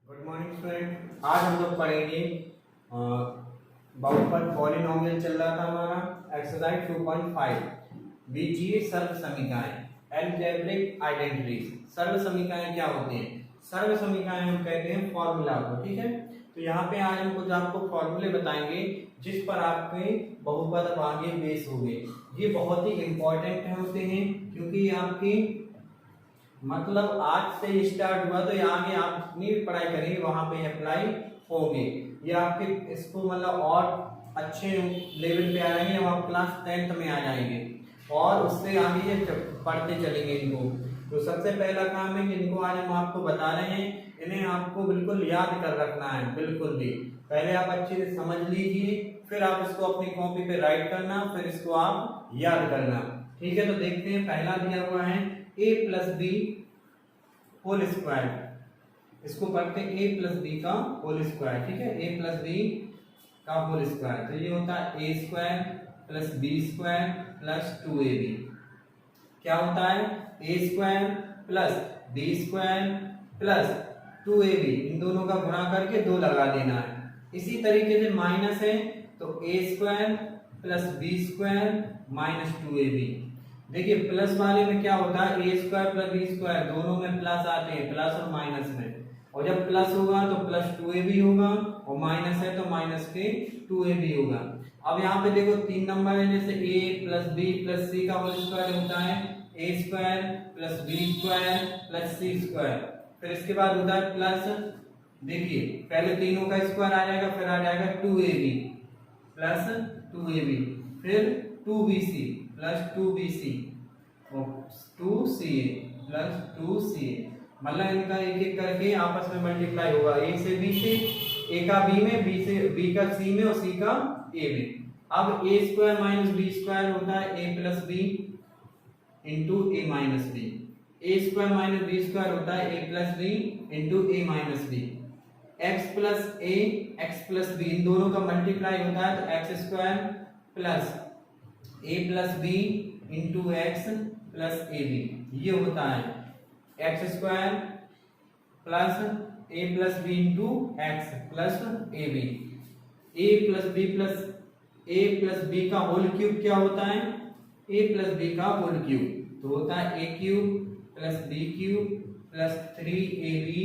Good morning student. आज हम लोग पढ़ेंगे बहुपद पॉलिनोमियल चल रहा था हमारा एक्सरसाइज 2.5 बीजीय सर्व समीकरण अलजेब्रिक आइडेंटिटीज। सर्व समीकरण क्या होते हैं? सर्व समीकरण हम कहते हैं फॉर्मूला को। ठीक है, तो यहाँ पे आज हम कुछ आपको फॉर्मूले बताएंगे जिस पर आपके बहुपद अब आगे बेस होंगे। ये बहुत ही इंपॉर्टेंट होते हैं क्योंकि ये आपकी मतलब आज से स्टार्ट हुआ तो ये आगे आप जितनी भी पढ़ाई करेंगे वहां पे अप्लाई होंगे। ये आपके इसको मतलब और अच्छे लेवल पे आ जाएंगे जब आप क्लास 10th में आ जाएंगे और उससे आगे ये पढ़ते चलेंगे इनको। तो सबसे पहला काम है कि इनको आज हम आपको बता रहे हैं, इन्हें आपको बिल्कुल याद कर रखना है। बिल्कुल भी पहले आप अच्छे से समझ लीजिए, फिर आप इसको अपनी कॉपी पे राइट करना, फिर इसको आप याद करना। ठीक है, तो देखते हैं। पहला दिया हुआ है a plus b whole square. इसको पढ़ते हैं a प्लस बी का होल स्क्वायर। ठीक है, a प्लस बी का होल स्क्वायर, तो ये होता है a square plus B square plus 2ab। क्या होता है? a square plus B square plus 2ab, इन दोनों का गुणा करके 2 लगा देना है। इसी तरीके से माइनस है तो a square plus B square minus 2ab। देखिए प्लस वाले में क्या होता है, ए स्क्वायर प्लस बी स्क्वायर दोनों में प्लस आते हैं, प्लस और माइनस में। और जब प्लस होगा तो प्लस 2ab होगा और माइनस है तो माइनस के 2ab होगा। अब यहाँ पे देखो 3 नंबर है, जैसे a plus B plus C का होल स्क्वायर होता है ए square plus B square plus C square. फिर इसके बाद होता है प्लस, देखिए पहले तीनों का स्क्वायर आ जाएगा, फिर आ जाएगा 2ab प्लस 2ab, फिर 2bc प्लस 2bc और 2ca प्लस 2ca। मतलब इनका एक एक करके आपस में मल्टीप्लाई होगा, a से b से, a का b में, b से b का c में और c का a में। अब a square minus b square होता है a plus b into a minus b. a square minus b square होता है a plus b into a minus b. x plus a x plus b, इन दोनों का multiply होता है तो x square plus a plus b into x plus a b. ये होता है x square plus a plus b into x plus a b. a plus b का होल क्यूब क्या होता है? a प्लस बी का होल क्यूब तो होता है a cube plus b cube plus 3ab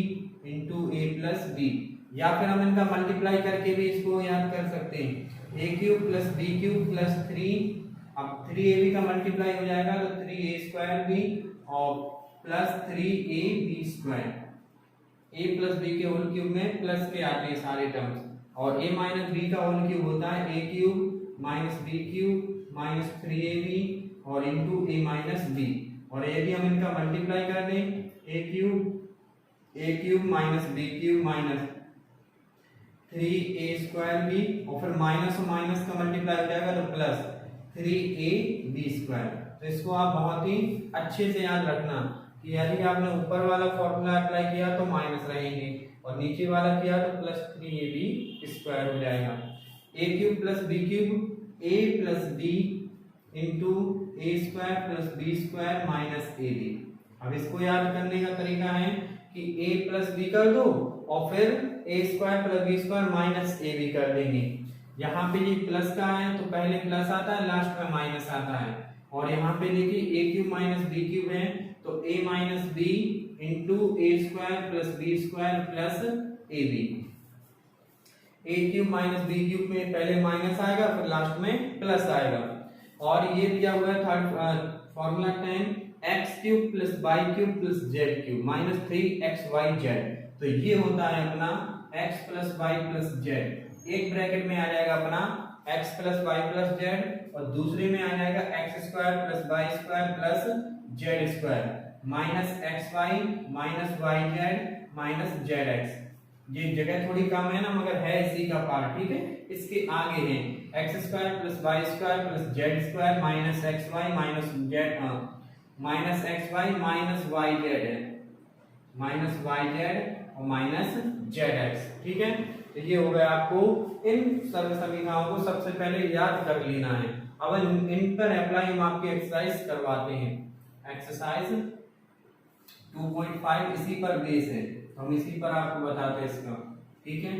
into a plus b. या फिर हम इनका मल्टीप्लाई करके भी इसको याद कर सकते हैं, a cube plus b cube plus 3, अब 3ab का मल्टीप्लाई हो जाएगा तो 3a स्क्वायर बी और plus 3ab square. a plus b के होल क्यूब में प्लस के आते हैं सारे टर्म्स, और a माइनस बी का होल क्यूब होता है a cube minus b cube minus 3ab और इंटू a माइनस बी। और यदि हम इनका मल्टीप्लाई कर दें, a cube minus b cube minus 3a square b और फिर माइनस और माइनस का मल्टीप्लाई हो जाएगा तो प्लस 3ab स्क्वायर। तो इसको आप बहुत ही अच्छे से याद रखना कि यदि आपने ऊपर वाला फॉर्मूला अप्लाई किया तो माइनस रहेंगे और नीचे वाला किया तो प्लस 3ab स्क्वायर हो जाएगा। a cube plus b cube a plus b into a square plus B square minus a b. अब इसको याद करने का तरीका है कि a प्लस बी कर दो और फिर a square plus B square minus a b कर देंगे। यहाँ पे ये प्लस का है तो पहले प्लस आता है, लास्ट में माइनस आता है। और यहाँ पे देखिए a cube minus b cube है तो a minus b into a square plus B square plus a b. a cube minus b cube में पहले माइनस आएगा फिर लास्ट में प्लस आएगा। और ये दिया हुआ है third formula 10 x cube plus y cube plus z cube minus 3xyz। तो ये होता है अपना x plus y plus z. एक ब्रैकेट में आ जाएगा अपना x plus y plus z और दूसरे में आ जाएगा x square plus y square plus z square minus x y minus y z minus z x. ये जगह थोड़ी कम है ना, मगर है इसी का पार्ट। ठीक है, इसके आगे है x square plus y square plus z square minus x y minus z minus x y minus y z है माइनस वाई जेड और माइनस जेड एक्स। ठीक है, तो ये हो गया। आपको इन सर्व समीकरणों को सबसे पहले याद कर लेना है। अब इन पर अप्लाई हम आपकी एक्सरसाइज करवाते हैं। एक्सरसाइज 2.5 इसी पर बेस है, तो हम इसी पर आपको बताते हैं इसका। ठीक है,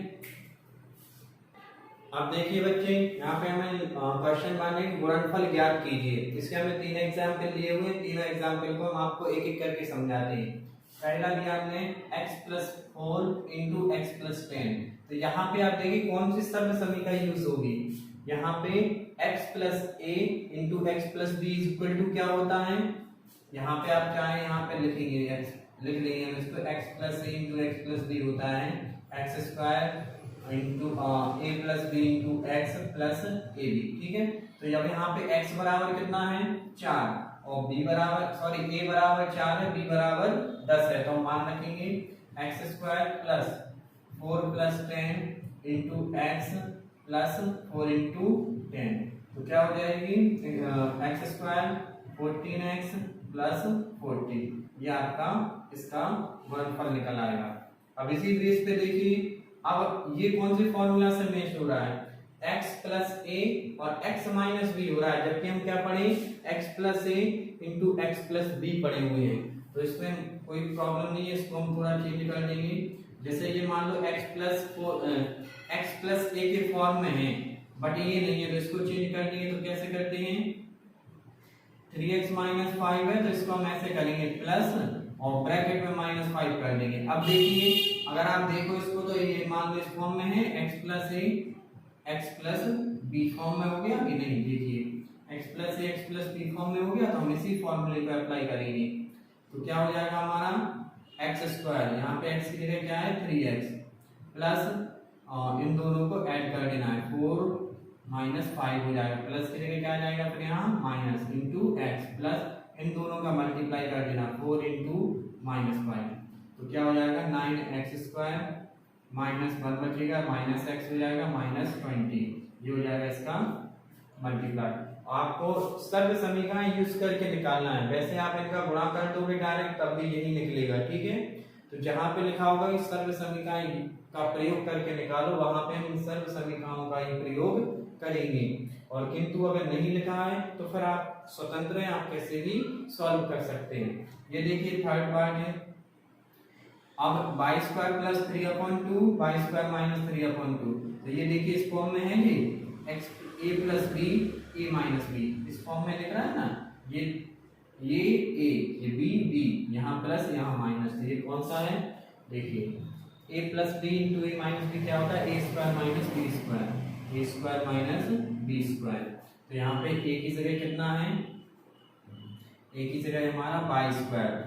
अब देखिए बच्चे, यहाँ पे हमें क्वेश्चन माने गुणनफल ज्ञात कीजिए। इसके हमें 3 एग्जाम्पल लिए हुए हैं, तीनों एग्जाम्पल को हम आपको एक एक करके समझाते हैं। पहला दिया हमने x + 4 × x + 10। तो यहाँ पे आप देखिए कौन सी सर्व समीकरण यूज होगी। यहाँ पे x + a × x + b = क्या होता है, यहाँ पे आप चाहे यहाँ पे लिखेंगे लिख लेंगे हम इसको, x + a × x + b होता है x² × a + b × x + ab। ठीक है, तो जब यहाँ पे x बराबर कितना है 4 और b बराबर a बराबर 4 है, b बराबर 10 है, तो हम मान रखेंगे x² + 4 + 10 × x + 4 × 10। तो क्या हो जाएगी x² 14x + 40, ये आपका इसका गुणनफल निकल आएगा। अब इसी बेस पे देखिए, अब ये कौन सी फॉर्मूला से मैच हो रहा है, x + a और x - b हो रहा है, जबकि हम क्या पढ़े x + a × x + b पढ़े हुए हैं। तो इसमें कोई प्रॉब्लम नहीं है, इसको हम थोड़ा चेंज कर देंगे। जैसे ये मान लो x + a के फॉर्म में है, बट ये नहीं है, तो इसको चेंज कर देंगे। तो कैसे करते हैं, 3x - 5 है, तो इसको हम ऐसे करेंगे प्लस और ब्रैकेट में -5 कर देंगे। अब देखिए, अगर आप देखो इसको, तो ये मान लो इस फॉर्म में है x + a x + b form में हो गया कि नहीं। देखिए x + a x + b form में हो गया, तो हम इसी फॉर्मूले को अप्लाई करेंगे। तो क्या हो जाएगा हमारा x², यहाँ पे x की जगह क्या है 3x प्लस इन दोनों को ऐड कर देना है, 4 - 5 हो जाएगा, प्लस की जगह क्या आ जाएगा फिर यहाँ माइनस × x प्लस इन दोनों का मल्टीप्लाई कर देना 4 × -5। तो क्या हो जाएगा 9x² -1 बचेगा, -x हो जाएगा -20, ये हो जाएगा इसका मल्टीप्लाई। आपको सर्व समीकरण यूज करके निकालना है, वैसे आप इनका गुणा कर दोगे डायरेक्ट तब भी यही निकलेगा। ठीक है, तो जहां पे लिखा होगा कि सर्व समीकरण का प्रयोग करके निकालो, वहां पे हम सर्व समीकरणों का ही प्रयोग करेंगे। और किंतु अगर नहीं लिखा है तो फिर आप स्वतंत्र हैं, आप कैसे भी सॉल्व कर सकते हैं। ये देखिए थर्ड पार्ट है। अब y² + 3/2 y² - 3/2, तो ये देखिए इस फॉर्म में है, ये x a + b a - b इस फॉर्म में लिख रहा है ना, ये a ये b यहाँ प्लस यहाँ माइनस, तो ये कौन सा है देखिए a + b × a - b क्या होता है a² - b², a² - b²। तो यहाँ पे a की जगह कितना है, a की जगह हमारा y²,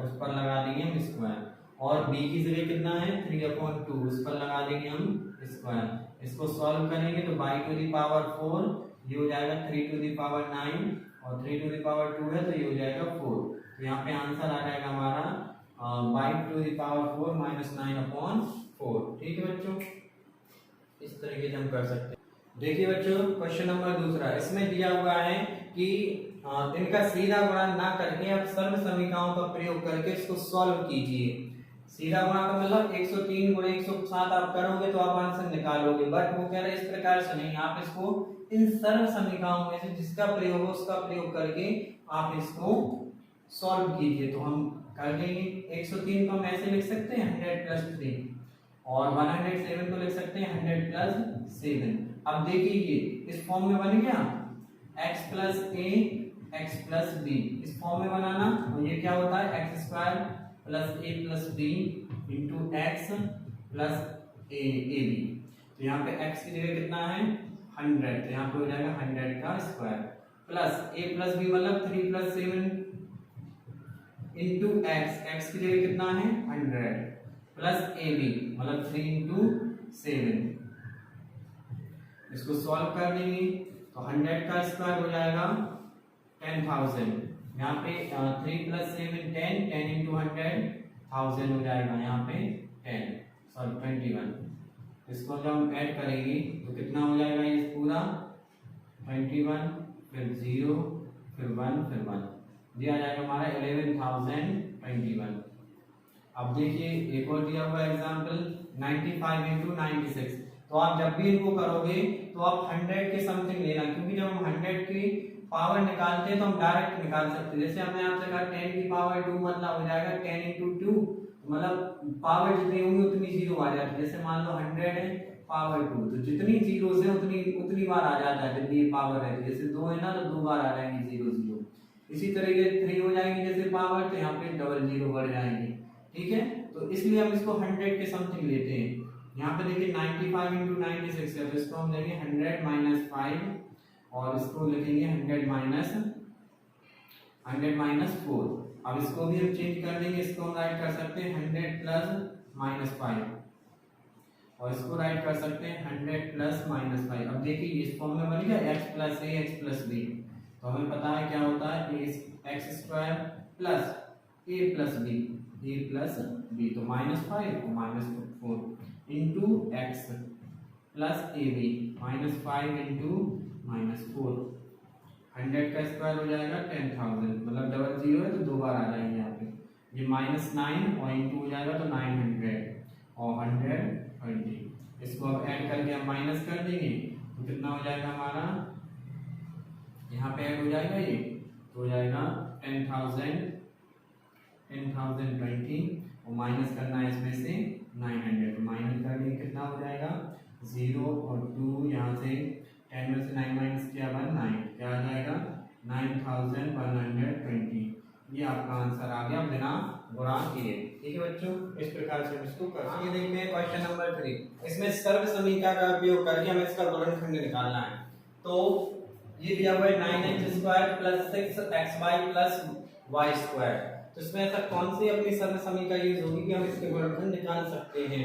उस पर लगा देंगे हम स्क्वायर, और b की जगह कितना है 3/2, उस पर लगा देंगे हम स्क्वायर। इसको सॉल्व करेंगे तो y⁴ ये हो जाएगा 3⁹9 और 3⁴ है, तो ये हो जाएगा 4। तो यहाँ पे आंसर आ जाएगा हमारा y⁴ -9/4। ठीक है बच्चों, इस तरीके से हम कर सकते हैं। देखिए बच्चों, क्वेश्चन नंबर दूसरा, इसमें दिया हुआ है कि इनका सीधा गुणा ना करके आप सर्व समीकरणों का प्रयोग करके इसको सॉल्व कीजिए। सीधा गुणा का मतलब 103 × 107 आप करोगे तो आप आंसर निकालोगे, बट वो कह रहे इस प्रकार से नहीं, आप इसको इन सर्व समीकरणों में से जिसका प्रयोग हो उसका प्रयोग करके आप इसको सॉल्व कीजिए। तो हम कर देंगे, 103 को हम ऐसे लिख सकते हैं 100 + 3, और 107 को लिख सकते हैं 100 + 7। अब देखिए ये इस फॉर्म में बन गया x + a x + b, इस फॉर्म में बनाना, और ये क्या होता है x² + a + b × x + ab। तो यहाँ पे x की जगह कितना है 100, तो यहाँ पे हो जाएगा 100 का स्क्वायर, प्लस a + b मतलब 3 + 7 × x की जगह कितना है 100 प्लस ab मतलब 3 × 7। इसको सॉल्व कर देंगे तो 100 का स्क्वायर हो जाएगा 10,000, यहाँ पे 3 + 7 10, 10 × 100 1000 हो जाएगा, यहाँ पे 21। इसको जब हम ऐड करेंगे तो कितना हो जाएगा ये पूरा 21, फिर 0, फिर 1, फिर 1, दिया जाएगा हमारा 11,021। अब देखिए एक और दिया हुआ एग्जांपल 95 × 96। तो आप जब भी इनको करोगे तो आप 100 के समथिंग लेना, क्योंकि जब हम 100 की पावर निकालते हैं तो हम डायरेक्ट निकाल सकते हैं। जैसे हमने आपसे कहा 10 की पावर 2 मतलब हो जाएगा 10 × 2 मतलब पावर जितनी होंगी उतनी जीरो आ जाती है। जैसे मान लो 100 है पावर 2, तो जितनी जीरोस है उतनी उतनी बार आ जाता है जितनी पावर है। जैसे 2 है ना तो 2 बार आ जाएंगे 0 0। इसी तरीके 3 हो जाएंगे जैसे पावर, तो यहाँ पे डबल 0 बढ़ जाएंगे। ठीक है, तो इसलिए हम इसको 100 के समथिंग लेते हैं। यहाँ पे देखिए 95 × 96 है, तो इसको हम लेंगे 100 - 5 और इसको लिखेंगे 100 - 4। अब इसको भी हम चेंज कर देंगे, इसको हम राइट कर सकते हैं 100 + -5 और इसको राइट कर सकते हैं 100 + -5। अब देखिए इस फॉर्म में बन गया x + a x + b, तो हमें पता है क्या होता है x² + a + b तो -5 और -4 into x plus ab -5 into -4 100 का स्क्वायर हो जाएगा 10,000, मतलब डबल 0 है तो 2 बार आ जाएंगे यहाँ पे। ये -9 और इंटू हो जाएगा तो 900 और 120। इसको अब ऐड करके हम माइनस कर देंगे तो कितना हो जाएगा हमारा, यहाँ पे ऐड हो जाएगा ये तो हो जाएगा 10,020 और माइनस करना है इसमें से 900, माइनस करके कितना हो जाएगा 0 और 2, यहाँ से 10 में से 9 माइनस किया 1 9, क्या आ जाएगा 9120। ये आपका आंसर आ गया बिना गुणा किए। ठीक है बच्चों, इस प्रकार से इसको कर आगे देखते हैं क्वेश्चन नंबर 3। इसमें सर्व समीकरण का उपयोग करके हमें इसका गुणनखंड निकालना है। तो ये दिया हुआ है 9x² + 6xy + y²। तो इसमें ऐसा कौन सी अपनी सर्व समीकरण यूज होगी कि हम इसके गुणनखंड निकाल सकते हैं।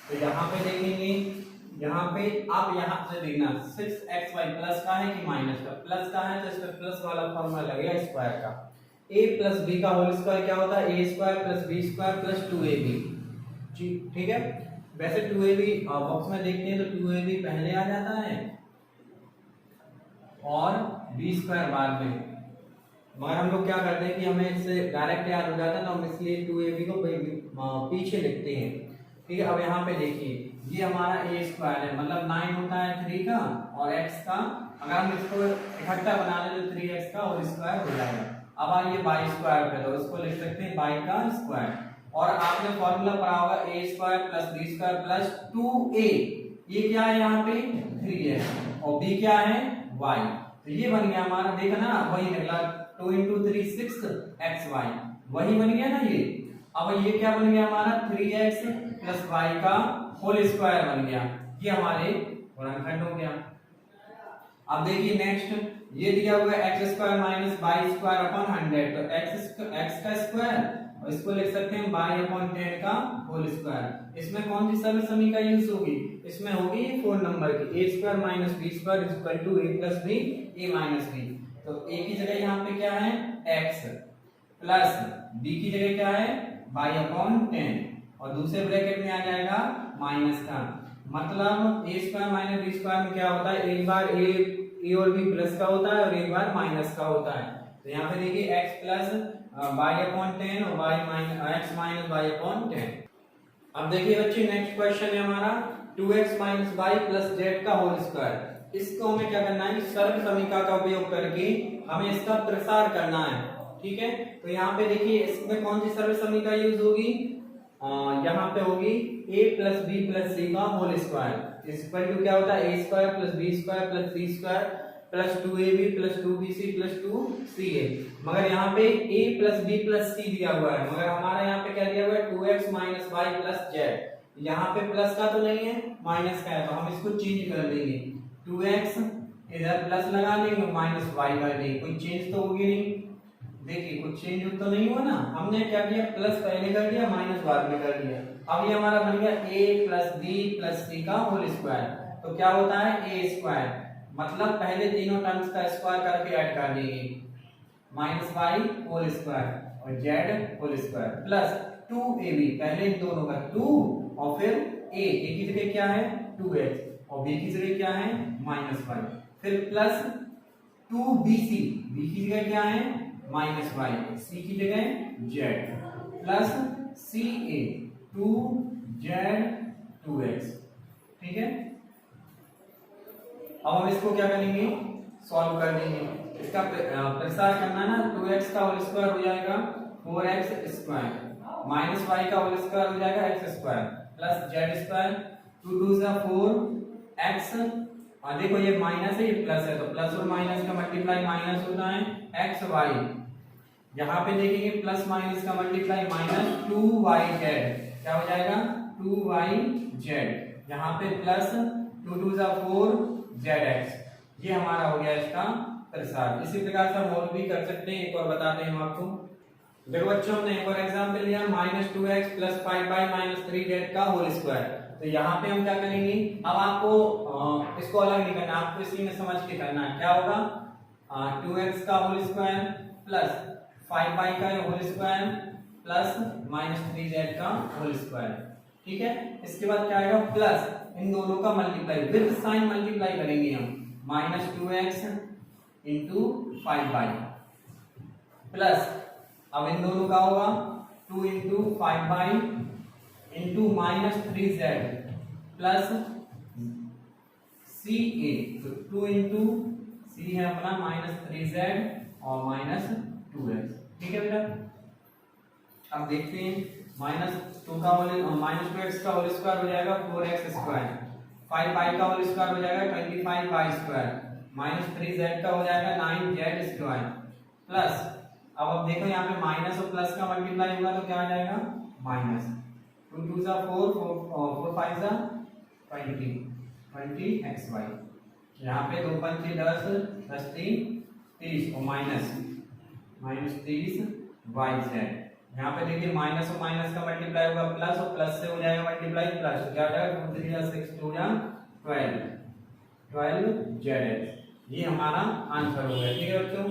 तो यहाँ पे देखेंगे, यहाँ पे आप यहाँ से देखना 6xy प्लस का है कि माइनस का, प्लस का है तो इसमें प्लस वाला फॉर्मूला लगेगा स्क्वायर का। a + b का होल स्क्वायर क्या होता है, a² + b² + 2ab। ठीक है, वैसे 2ab बॉक्स में देखते हैं तो 2ab पहले आ जाता है और b² बाद में, मगर हम लोग क्या करते हैं कि हमें इससे डायरेक्ट याद हो जाता है तो हम इसलिए 2ab को पीछे लिखते हैं। ठीक है, अब यहाँ पे देखिए ये हमारा a² है, मतलब 9 होता है 3 का और x का, अगर हम इसको इकट्ठा बना लें तो 3x का होल स्क्वायर हो जाएगा। अब आइए y² पे, तो इसको लिख सकते हैं y का स्क्वायर। और आपने फॉर्मूला पढ़ा होगा a² + b² + 2a, ये क्या है यहाँ पे 3 है और b क्या है y, तो ये बन गया हमारा, देखा ना वही निकला 2 × 3 6xy, वही बन गया ना ये। अब ये क्या बन गया हमारा 3x + y का होल स्क्वायर बन गया, ये हमारे गुणनखंड हो गया। अब देखिए नेक्स्ट, ये दिया हुआ है x² - y² / 100, तो x का स्क्वायर और इसको लिख सकते हैं y/10 का होल स्क्वायर। इसमें कौन सी सर्व समीकरण यूज होगी, इसमें होगी 4 नंबर की a² - b² = a + b a - b। तो a की जगह यहाँ पे क्या है x प्लस b की जगह क्या है y/10 और दूसरे ब्रैकेट में आ जाएगा माइनस का, मतलब a² - b² में क्या होता है, एक बार a और b प्लस का होता है और एक बार माइनस का होता है। तो यहाँ पे देखिए x + y/10 और x - y/10। अब देखिए बच्चे नेक्स्ट क्वेश्चन है हमारा 2x - y + z का होल स्क्वायर। इसको हमें क्या करना है, सर्व समीकरण का उपयोग करके हमें इसका प्रसार करना है। ठीक है, तो यहाँ पे देखिए इसमें कौन सी सर्व समीकरण यूज होगी, यहाँ पे होगी a + b + c का होल स्क्वायर इक्वल टू क्या होता है a² + b² + c² + 2ab + 2bc + 2ca। मगर यहाँ पे a + b + c दिया हुआ है, मगर हमारा यहाँ पे क्या दिया हुआ है 2x - y + z। यहाँ पे प्लस का तो नहीं है माइनस का है, तो हम इसको चेंज कर देंगे, 2x इधर प्लस लगा देंगे माइनस y कर देंगे, कोई चेंज तो होगी नहीं। देखिए कुछ चेंज तो नहीं हुआ ना, हमने क्या किया प्लस पहले कर दिया माइनस बाद में कर दिया। अब ये हमारा बन गया a + b + c का होल स्क्वायर, तो क्या होता है a², मतलब पहले तीनों टर्म्स का स्क्वायर करके ऐड कर देंगे, -y होल स्क्वायर और z whole square plus 2ab, पहले इन दोनों का 2 और फिर a की जगह क्या है 2x और b की जगह क्या है -y, फिर प्लस 2bc, b की जगह क्या है -y, c की जगह z plus ca 2z 2x। ठीक है, अब हम इसको क्या करेंगे सॉल्व कर देंगे, इसका प्रसार करना ना 2x का होल स्क्वायर हो जाएगा 4x² माइनस वाई का होल स्क्वायर हो जाएगा x square plus z square, 2 2 जा 4 एक्स, और देखो ये माइनस है ये प्लस है तो प्लस और माइनस का मल्टीप्लाई माइनस होता है एक्स वाई, यहाँ पे देखेंगे प्लस माइनस का मल्टीप्लाई माइनस 2y z, क्या हो जाएगा 2y z, यहाँ पे प्लस 2 2 जा 4 zx, ये हमारा हो गया इसका प्रसार। इसी प्रकार से हम और भी कर सकते हैं, एक और बताते हैं हम आपको। देखो बच्चों हमने एक और एग्जांपल लिया -2x + 5y - 3z का होल स्क्वायर, तो यहाँ पे हम क्या करेंगे, अब आपको इसको अलग नहीं करना, आपको इसी में समझ के करना है। क्या होगा 2x का होल स्क्वायर प्लस 5y का होल स्क्वायर प्लस -3z का होल स्क्वायर, ठीक है। इसके बाद क्या आएगा प्लस इन दोनों का मल्टीप्लाई विद साइन मल्टीप्लाई करेंगे हम, -2x * 5y प्लस अब इन दोनों का होगा 2 * 5y * -3z प्लस ca, तो 2 * c है अपना -3z और -2x, ठीक है बेटा। अब देखते हैं -2x का होल स्क्वायर हो जाएगा 4x², 5y का होल स्क्वायर हो जाएगा 25y², -3z का हो जाएगा 9z² प्लस अब देखो यहाँ पे माइनस और प्लस का मल्टीप्लाई होगा तो क्या आ जाएगा माइनस 2 2 जा 4 4 5 जा 20xy, यहाँ पे 2 5 10 10 3 30 और -30yz, यहाँ पे देखिए माइनस और माइनस का मल्टीप्लाई होगा प्लस और प्लस से हो जाएगा मल्टीप्लाई प्लस, तो क्या हो जाएगा 2 3 जा 6 2 जा 12 12zx, ये हमारा आंसर हो गया, ठीक है बच्चों।